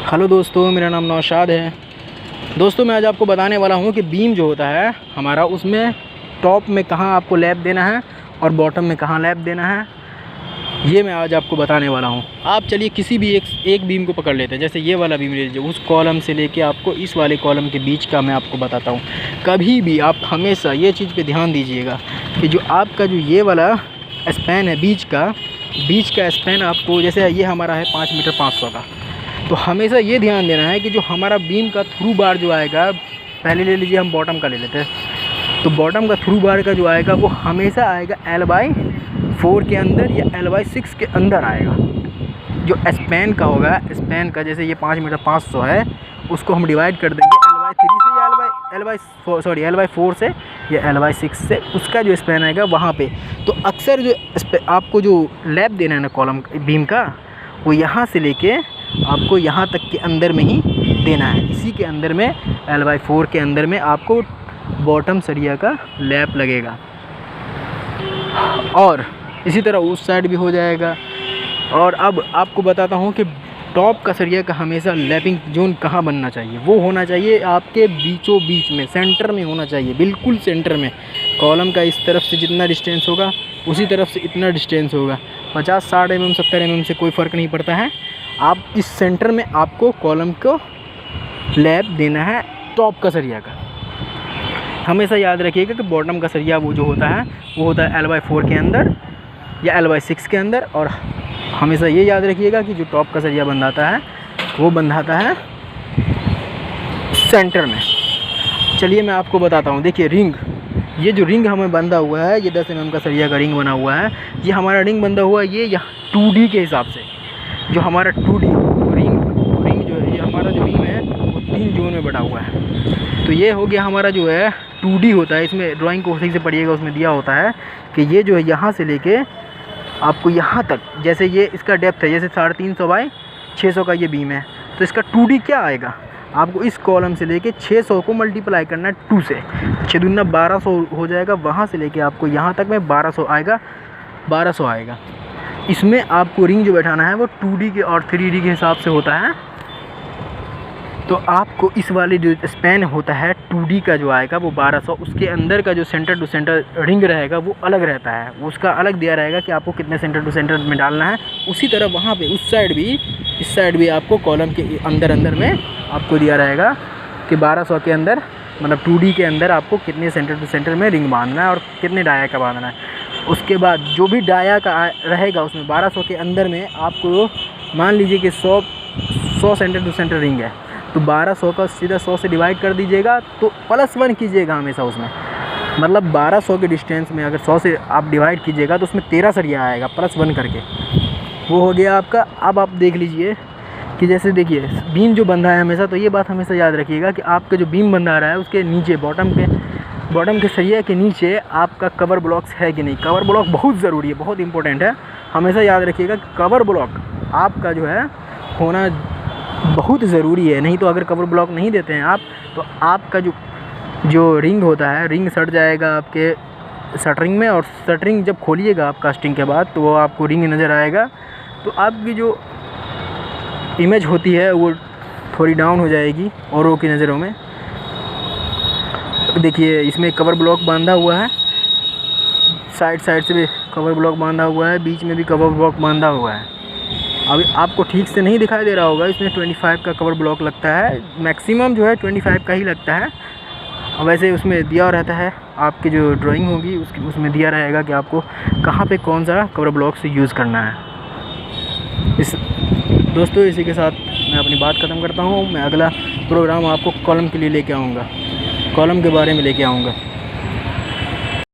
Hello दोस्तों, मेरा नाम नौशाद है। दोस्तों मैं आज आपको बताने वाला हूँ कि बीम जो होता है हमारा, उसमें टॉप में कहाँ आपको लैप देना है और बॉटम में कहाँ लैप देना है, ये मैं आज आपको बताने वाला हूँ। आप चलिए किसी भी एक बीम को पकड़ लेते हैं। जैसे ये वाला बीम ले लीजिए, उस कॉलम से लेके आपको इस वाले कॉलम के बीच का मैं आपको बताता हूँ। कभी भी आप हमेशा ये चीज़ पे ध्यान दीजिएगा कि जो आपका जो ये वाला स्पैन है बीच का स्पैन आपको, जैसे ये हमारा है 5 मीटर 500 का, तो हमेशा ये ध्यान देना है कि जो हमारा बीम का थ्रू बार जो आएगा, पहले ले लीजिए हम बॉटम का ले लेते हैं, तो बॉटम का थ्रू बार का जो आएगा वो हमेशा आएगा L/4 के अंदर या L/6 के अंदर आएगा। जो स्पैन का होगा, स्पैन का जैसे ये 5 मीटर 500 है, उसको हम डिवाइड कर देंगे L/3 से या L/4 से या L/6 से, उसका जो स्पैन आएगा वहाँ पे। तो अक्सर जो आपको जो लैप देना है ना कॉलम बीम का, वो यहाँ से लेके आपको यहाँ तक के अंदर में ही देना है। इसी के अंदर में L/4 के अंदर में आपको बॉटम सरिया का लैप लगेगा, और इसी तरह उस साइड भी हो जाएगा। और अब आपको बताता हूँ कि टॉप का सरिया का हमेशा लैपिंग जोन कहाँ बनना चाहिए। वो होना चाहिए आपके बीचों बीच में, सेंटर में होना चाहिए, बिल्कुल सेंटर में। कॉलम का इस तरफ से जितना डिस्टेंस होगा उसी तरफ से इतना डिस्टेंस होगा। 50, 60 mm, 70 mm से कोई फ़र्क नहीं पड़ता है। आप इस सेंटर में आपको कॉलम को लैप देना है टॉप का सरिया का। हमेशा याद रखिएगा कि बॉटम का सरिया वो जो होता है वो होता है L/4 के अंदर या L/6 के अंदर, और हमेशा ये याद रखिएगा कि जो टॉप का सरिया बंधाता है वो बंधाता है सेंटर में। चलिए मैं आपको बताता हूँ। देखिए रिंग, ये जो रिंग हमें बंधा हुआ है, ये 10 mm का सरिया का रिंग बना हुआ है। ये हमारा रिंग बंधा हुआ है ये 2D के हिसाब से। जो हमारा 2D रिंग जो है, ये हमारा जो बीम है वो 3 जोन में बटा हुआ है। तो ये हो गया हमारा जो है 2D होता है। इसमें ड्राइंग को सही से पढ़िएगा, उसमें दिया होता है कि ये जो है यहाँ से लेके आपको यहाँ तक, जैसे ये इसका डेप्थ है, जैसे 350 बाई 600 का ये बीम है, तो इसका 2D क्या आएगा, आपको इस कॉलम से लेके 600 को मल्टीप्लाई करना है 2 से। 6 दूना 1200 हो जाएगा। वहाँ से लेके आपको यहाँ तक में 1200 आएगा। इसमें आपको रिंग जो बैठाना है वो 2D के और 3D के हिसाब से होता है। तो आपको इस वाले जो स्पैन होता है 2D का जो आएगा वो 1200, उसके अंदर का जो सेंटर टू सेंटर रिंग रहेगा वो अलग रहता है, वो उसका अलग दिया रहेगा कि आपको कितने सेंटर टू सेंटर में डालना है। उसी तरह वहाँ पे उस साइड भी, इस साइड भी आपको कॉलम के अंदर में आपको दिया रहेगा कि 1200 के अंदर, मतलब 2D के अंदर आपको कितने सेंटर टू सेंटर में रिंग बांधना है और कितने डाया का बांधना है। उसके बाद जो भी डाया का रहेगा उसमें 1200 के अंदर में आपको, मान लीजिए कि 100 सेंटर टू सेंटर रिंग है, तो 1200 का सीधा 100 से डिवाइड कर दीजिएगा, तो +1 कीजिएगा हमेशा उसमें। मतलब 1200 के डिस्टेंस में अगर 100 से आप डिवाइड कीजिएगा तो उसमें 13 सरिया आएगा +1 करके। वो हो गया आपका। अब आप देख लीजिए कि जैसे देखिए बीम जो बंधा है हमेशा, तो ये बात हमेशा याद रखिएगा कि आपका जो बीम बंधा रहा है उसके नीचे बॉटम के सरिया के नीचे आपका कवर ब्लॉक्स है कि नहीं। कवर ब्लॉक बहुत ज़रूरी है, बहुत इंपॉर्टेंट है। हमेशा याद रखिएगा कि कवर ब्लॉक आपका जो है होना बहुत ज़रूरी है। नहीं तो अगर कवर ब्लॉक नहीं देते हैं आप, तो आपका जो रिंग होता है, रिंग सट जाएगा आपके शटरिंग में, और शटरिंग जब खोलिएगा आप कास्टिंग के बाद तो वो आपको रिंग नज़र आएगा, तो आपकी जो इमेज होती है वो थोड़ी डाउन हो जाएगी औरों की नज़रों में। देखिए इसमें कवर ब्लॉक बांधा हुआ है, साइड से भी कवर ब्लॉक बांधा हुआ है, बीच में भी कवर ब्लॉक बांधा हुआ है। अभी आपको ठीक से नहीं दिखाई दे रहा होगा, इसमें 25 का कवर ब्लॉक लगता है, मैक्सिमम जो है 25 का ही लगता है। वैसे उसमें दिया रहता है, आपकी जो ड्राइंग होगी उसमें दिया रहेगा कि आपको कहाँ पे कौन सा कवर ब्लॉक से यूज़ करना है। दोस्तों इसी के साथ मैं अपनी बात ख़त्म करता हूँ। मैं अगला प्रोग्राम आपको कॉलम के लिए लेके आऊँगा, कॉलम के बारे में लेके आऊँगा।